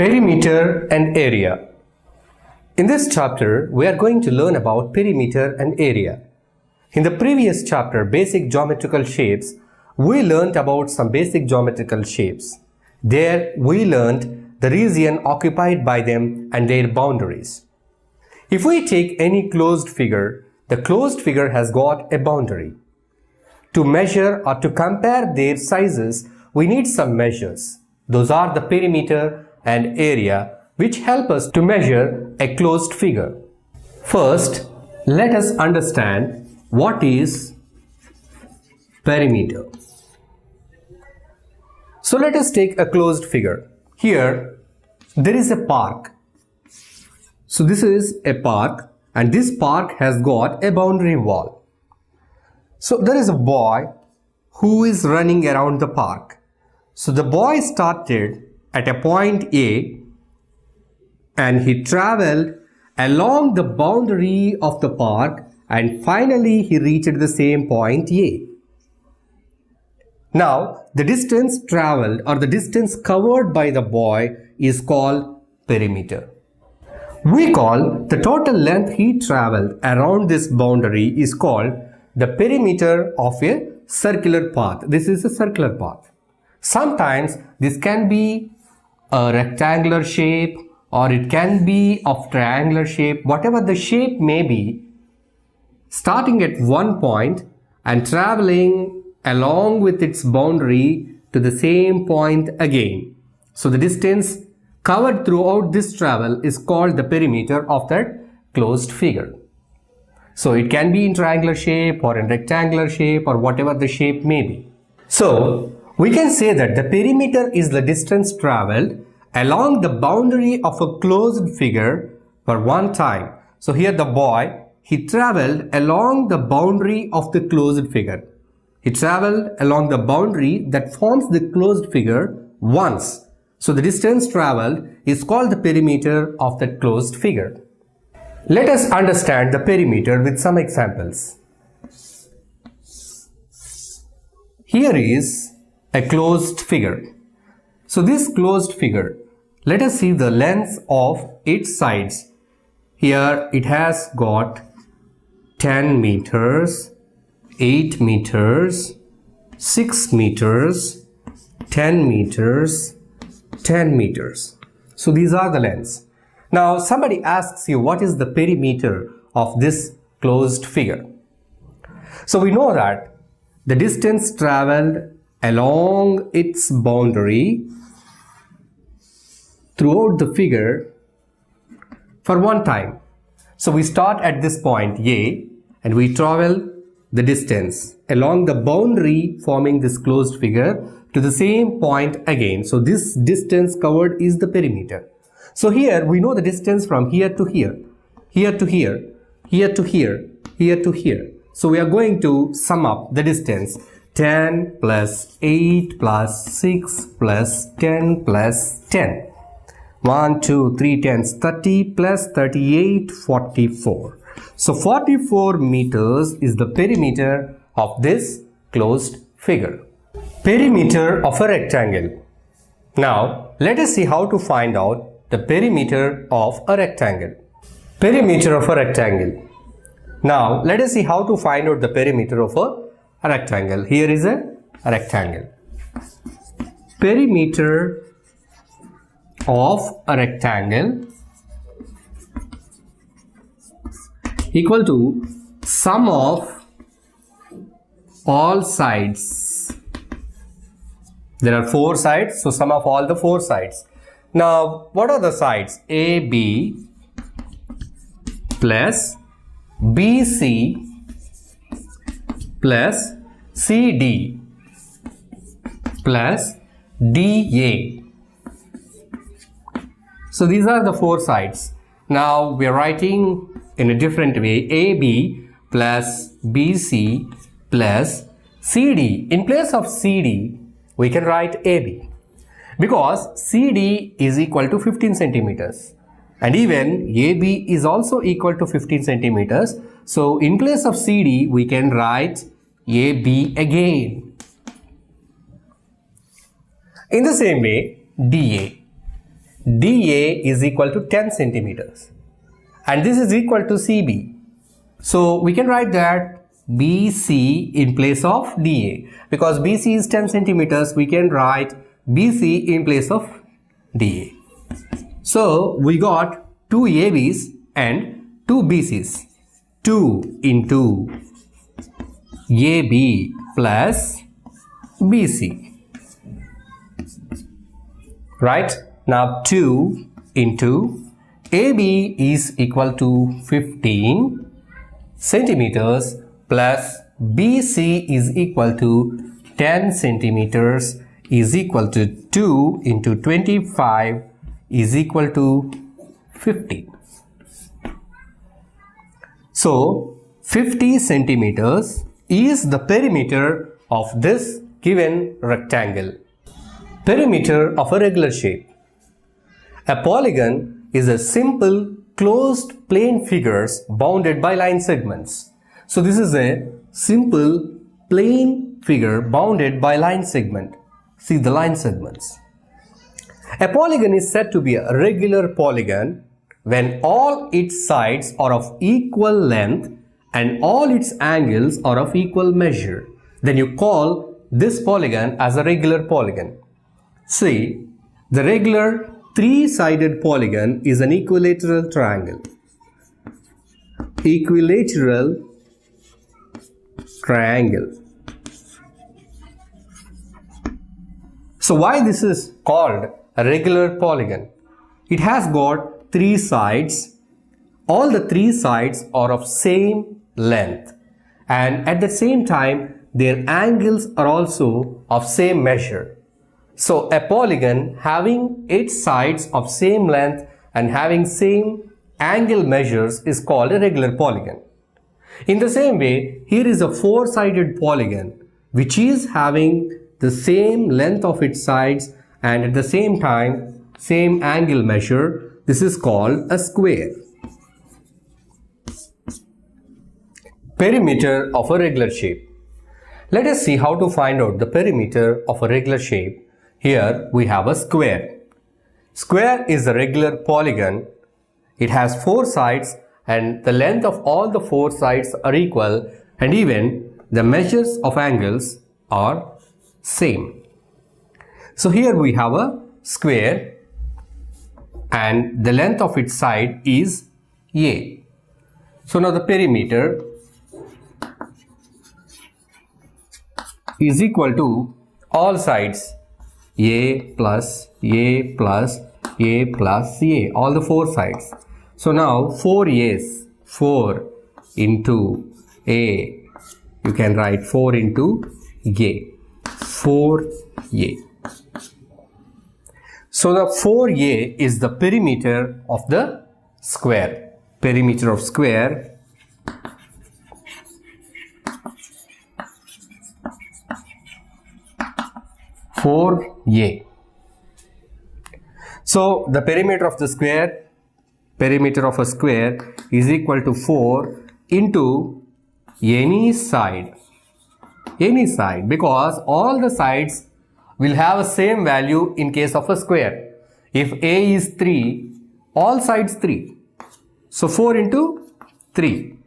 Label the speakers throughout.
Speaker 1: Perimeter and area. In this chapter, we are going to learn about perimeter and area. In the previous chapter, Basic Geometrical Shapes, we learned about some basic geometrical shapes. There, we learned the region occupied by them and their boundaries. If we take any closed figure, the closed figure has got a boundary. To measure or to compare their sizes, we need some measures. Those are the perimeter and area, which help us to measure a closed figure. First, let us understand what is perimeter. So let us take a closed figure. Here, there is a park. So this is a park, and this park has got a boundary wall. So there is a boy who is running around the park. So the boy started at a point A and he traveled along the boundary of the park and finally he reached the same point A. Now the distance traveled or the distance covered by the boy is called perimeter. We call the total length he traveled around this boundary is called the perimeter of a circular path. This is a circular path. Sometimes this can be a rectangular shape or it can be of triangular shape, whatever the shape may be, starting at one point and traveling along with its boundary to the same point again. So the distance covered throughout this travel is called the perimeter of that closed figure. So it can be in triangular shape or in rectangular shape or whatever the shape may be. So we can say that the perimeter is the distance traveled along the boundary of a closed figure for one time. So here the boy, he traveled along the boundary of the closed figure. He traveled along the boundary that forms the closed figure once. So the distance traveled is called the perimeter of that closed figure. Let us understand the perimeter with some examples. Here is a closed figure. So this closed figure, let us see the length of its sides. Here it has got 10 meters, 8 meters, 6 meters, 10 meters, 10 meters. So these are the lengths. Now somebody asks you what is the perimeter of this closed figure. So we know that the distance traveled along its boundary throughout the figure for one time. So we start at this point A and we travel the distance along the boundary forming this closed figure to the same point again. So this distance covered is the perimeter. So here we know the distance from here to here, here to here, here to here, here to here. So we are going to sum up the distance 10 plus 8 plus 6 plus 10 plus 10. 1, 2, 3 tens, 30 plus 38, 44. So 44 meters is the perimeter of this closed figure. Perimeter of a rectangle. Now let us see how to find out the perimeter of a rectangle. Perimeter of a rectangle. Now let us see how to find out the perimeter of a rectangle. Here is a rectangle. Perimeter of a rectangle equal to sum of all sides. There are 4 sides, so sum of all the 4 sides. Now what are the sides? AB plus BC plus CD plus DA. So these are the 4 sides. Now we are writing in a different way, AB plus BC plus CD. In place of CD, we can write AB because CD is equal to 15 centimeters and even AB is also equal to 15 centimeters. So in place of CD, we can write AB again. In the same way, DA. DA is equal to 10 centimeters and this is equal to CB. So we can write that BC in place of DA. Because BC is 10 centimeters, we can write BC in place of DA. So we got 2 ABs and 2 BCs. 2 into AB plus BC. Right? Now 2 into AB is equal to 15 centimeters plus BC is equal to 10 centimeters is equal to 2 into 25 is equal to 50. So 50 centimeters is the perimeter of this given rectangle. Perimeter of a regular shape. A polygon is a simple closed plane figures bounded by line segments. So this is a simple plane figure bounded by line segment. See the line segments. A polygon is said to be a regular polygon when all its sides are of equal length and all its angles are of equal measure. Then you call this polygon as a regular polygon. See, the regular three-sided polygon is an equilateral triangle. Equilateral triangle. So why this is called a regular polygon? It has got 3 sides. All the 3 sides are of same length and at the same time their angles are also of same measure. So a polygon having its sides of same length and having same angle measures is called a regular polygon. In the same way, here is a 4-sided polygon which is having the same length of its sides and at the same time same angle measure. This is called a square. Perimeter of a regular shape. Let us see how to find out the perimeter of a regular shape. Here we have a square. Square is a regular polygon. It has 4 sides and the length of all the 4 sides are equal and even the measures of angles are same. So here we have a square and the length of its side is A. So now the perimeter is equal to all sides A plus A plus A plus A, all the 4 sides. So now 4 A's, 4 into A, you can write 4 into A, 4A. So the 4A is the perimeter of the square. Perimeter of square A. So the perimeter of the square, perimeter of a square is equal to 4 into any side, because all the sides will have the same value in case of a square. If A is 3, all sides 3. So 4 into 3.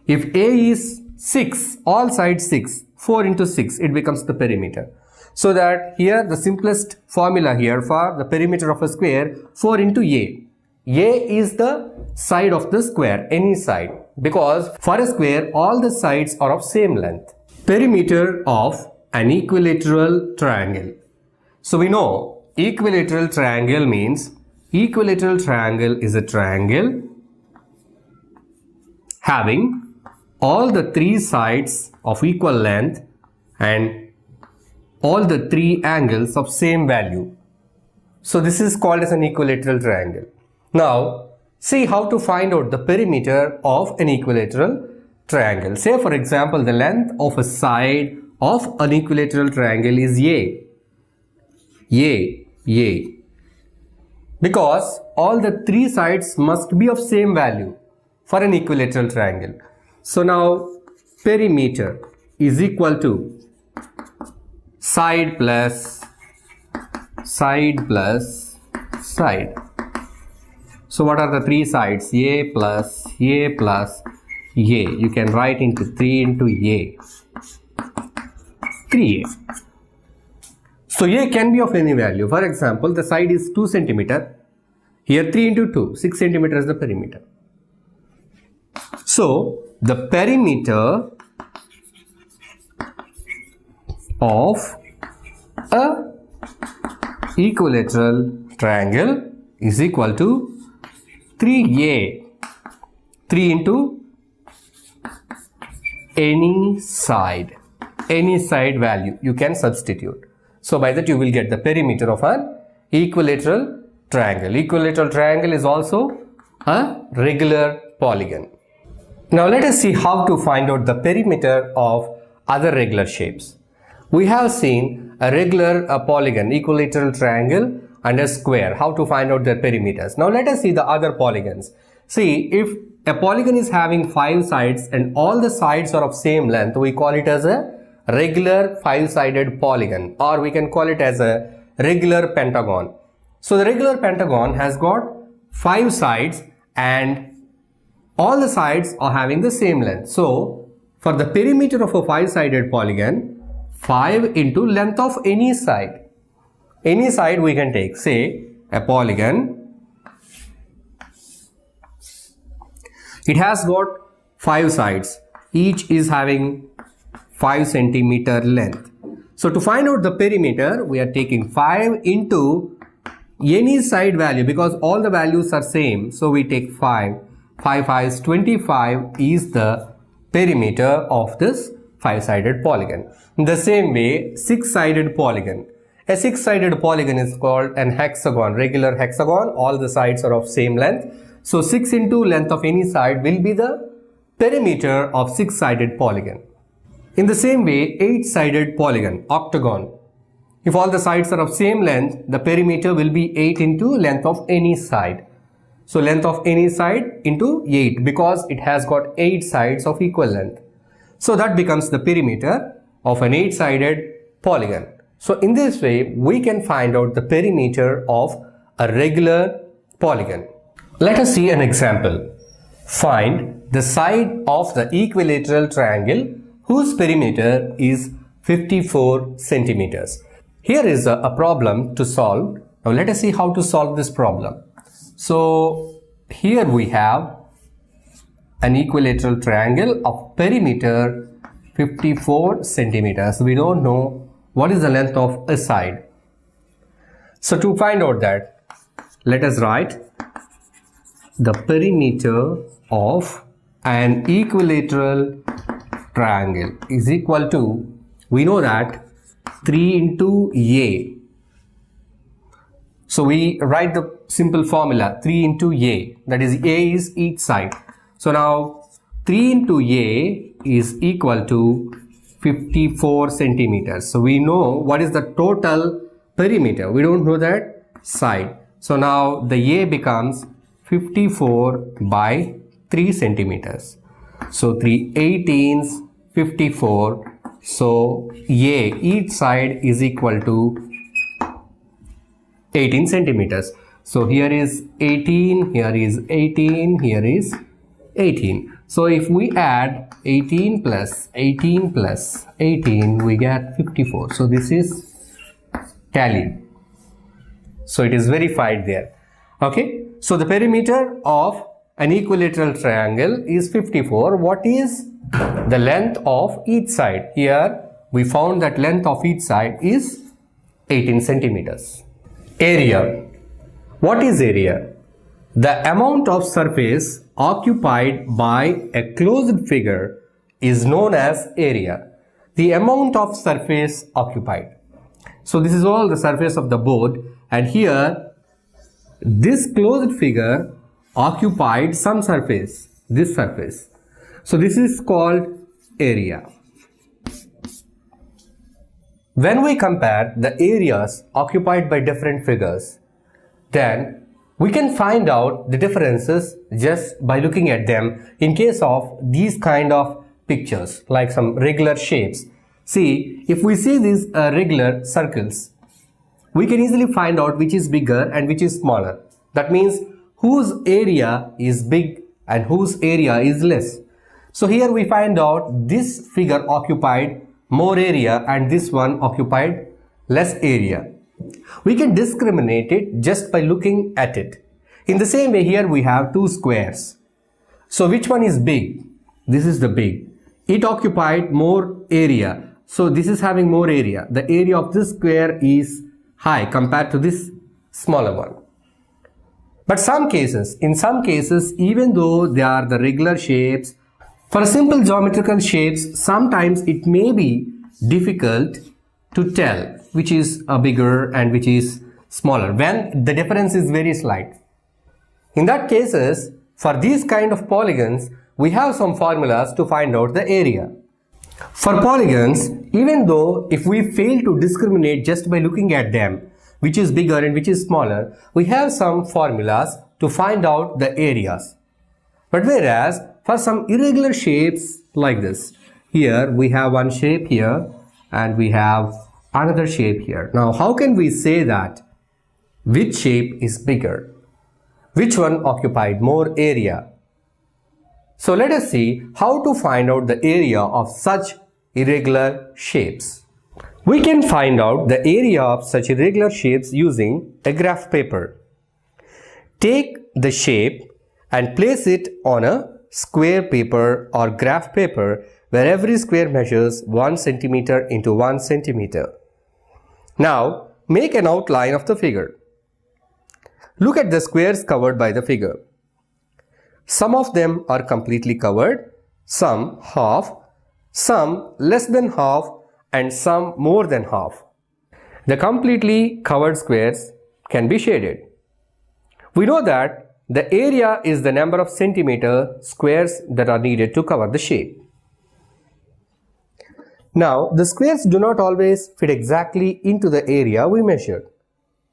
Speaker 1: If A is 6, all sides 6. 4 into 6, it becomes the perimeter. So that here the simplest formula here for the perimeter of a square, 4 into A. A is the side of the square, any side, because for a square all the sides are of same length. Perimeter of an equilateral triangle. So we know equilateral triangle means equilateral triangle is a triangle having all the 3 sides of equal length and all the 3 angles of same value. So this is called as an equilateral triangle. Now see how to find out the perimeter of an equilateral triangle. Say for example the length of a side of an equilateral triangle is A. Because all the 3 sides must be of same value for an equilateral triangle. So now perimeter is equal to side plus side plus side. So what are the three sides? A plus A plus A. You can write into 3 into A. 3A. So A can be of any value. For example, the side is 2 centimeter. Here 3 into 2, 6 centimeter is the perimeter. So the perimeter of a equilateral triangle is equal to 3A. 3 into any side value you can substitute. So by that you will get the perimeter of an equilateral triangle. Equilateral triangle is also a regular polygon. Now let us see how to find out the perimeter of other regular shapes. We have seen a regular polygon, equilateral triangle and a square. How to find out their perimeters. Now let us see the other polygons. See, if a polygon is having 5 sides and all the sides are of same length, we call it as a regular 5-sided polygon, or we can call it as a regular pentagon. So the regular pentagon has got 5 sides and all the sides are having the same length. So for the perimeter of a 5-sided polygon, 5 into length of any side. Any side we can take, say a polygon. It has got 5 sides. Each is having 5 centimeter length. So to find out the perimeter, we are taking 5 into any side value because all the values are same. So we take 5. 5 5 is 25 is the perimeter of this 5-sided polygon. In the same way, 6-sided polygon. A 6-sided polygon is called an hexagon, regular hexagon. All the sides are of same length. So 6 into length of any side will be the perimeter of 6-sided polygon. In the same way, 8-sided polygon, octagon. If all the sides are of same length, the perimeter will be 8 into length of any side. So length of any side into 8 because it has got 8 sides of equal length. So that becomes the perimeter of an 8-sided polygon. So in this way, we can find out the perimeter of a regular polygon. Let us see an example. Find the side of the equilateral triangle whose perimeter is 54 centimeters. Here is a problem to solve. Now let us see how to solve this problem. So here we have an equilateral triangle of perimeter 54 centimeters. We don't know what is the length of a side. So to find out that, let us write the perimeter of an equilateral triangle is equal to, we know that 3 into A. So we write the simple formula 3 into A, that is A is each side. So now 3 into A is equal to 54 centimeters. So we know what is the total perimeter. We don't know that side. So now the A becomes 54 by 3 centimeters. So 3 18s 54. So A each side is equal to 18 centimeters. So here is 18, here is 18, here is 18. So if we add 18 plus 18 plus 18, we get 54. So this is tallied. So it is verified there. Okay. So the perimeter of an equilateral triangle is 54. What is the length of each side? Here we found that length of each side is 18 centimeters. Area. What is area? The amount of surface occupied by a closed figure is known as area. The amount of surface occupied. So this is all the surface of the board, and here this closed figure occupied some surface, this surface. So this is called area. When we compare the areas occupied by different figures, then we can find out the differences just by looking at them in case of these kind of pictures, like some regular shapes. See, if we see these regular circles, we can easily find out which is bigger and which is smaller. That means whose area is big and whose area is less. So here we find out this figure occupied more area and this one occupied less area. We can discriminate it just by looking at it. In the same way, here we have two squares. So which one is big? This is the big. It occupied more area. So this is having more area. The area of this square is high compared to this smaller one. But in some cases, even though they are the regular shapes, for simple geometrical shapes, sometimes it may be difficult to tell which is a bigger and which is smaller when the difference is very slight. In that cases, for these kind of polygons, we have some formulas to find out the area. For polygons, even though if we fail to discriminate just by looking at them, which is bigger and which is smaller, we have some formulas to find out the areas. But whereas for some irregular shapes like this, here we have one shape here and we have another shape here. Now how can we say that which shape is bigger? Which one occupied more area? So let us see how to find out the area of such irregular shapes. We can find out the area of such irregular shapes using a graph paper. Take the shape and place it on a square paper or graph paper where every square measures 1 centimeter into 1 centimeter. Now make an outline of the figure. Look at the squares covered by the figure. Some of them are completely covered, some half, some less than half, and some more than half. The completely covered squares can be shaded. We know that the area is the number of centimeter squares that are needed to cover the shape. Now, the squares do not always fit exactly into the area we measured.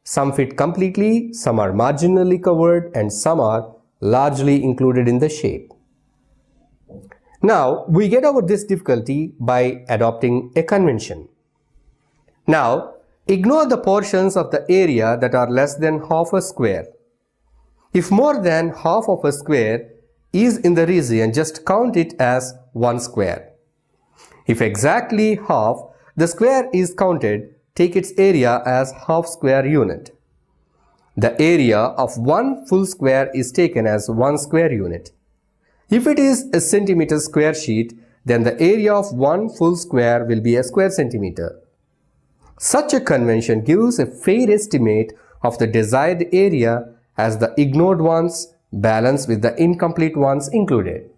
Speaker 1: Some fit completely, some are marginally covered, and some are largely included in the shape. Now, we get over this difficulty by adopting a convention. Now, ignore the portions of the area that are less than half a square. If more than half of a square is in the region, just count it as one square. If exactly half the square is counted, take its area as half square unit. The area of one full square is taken as 1 square unit. If it is a centimeter square sheet, then the area of one full square will be a square centimeter. Such a convention gives a fair estimate of the desired area as the ignored ones balance with the incomplete ones included.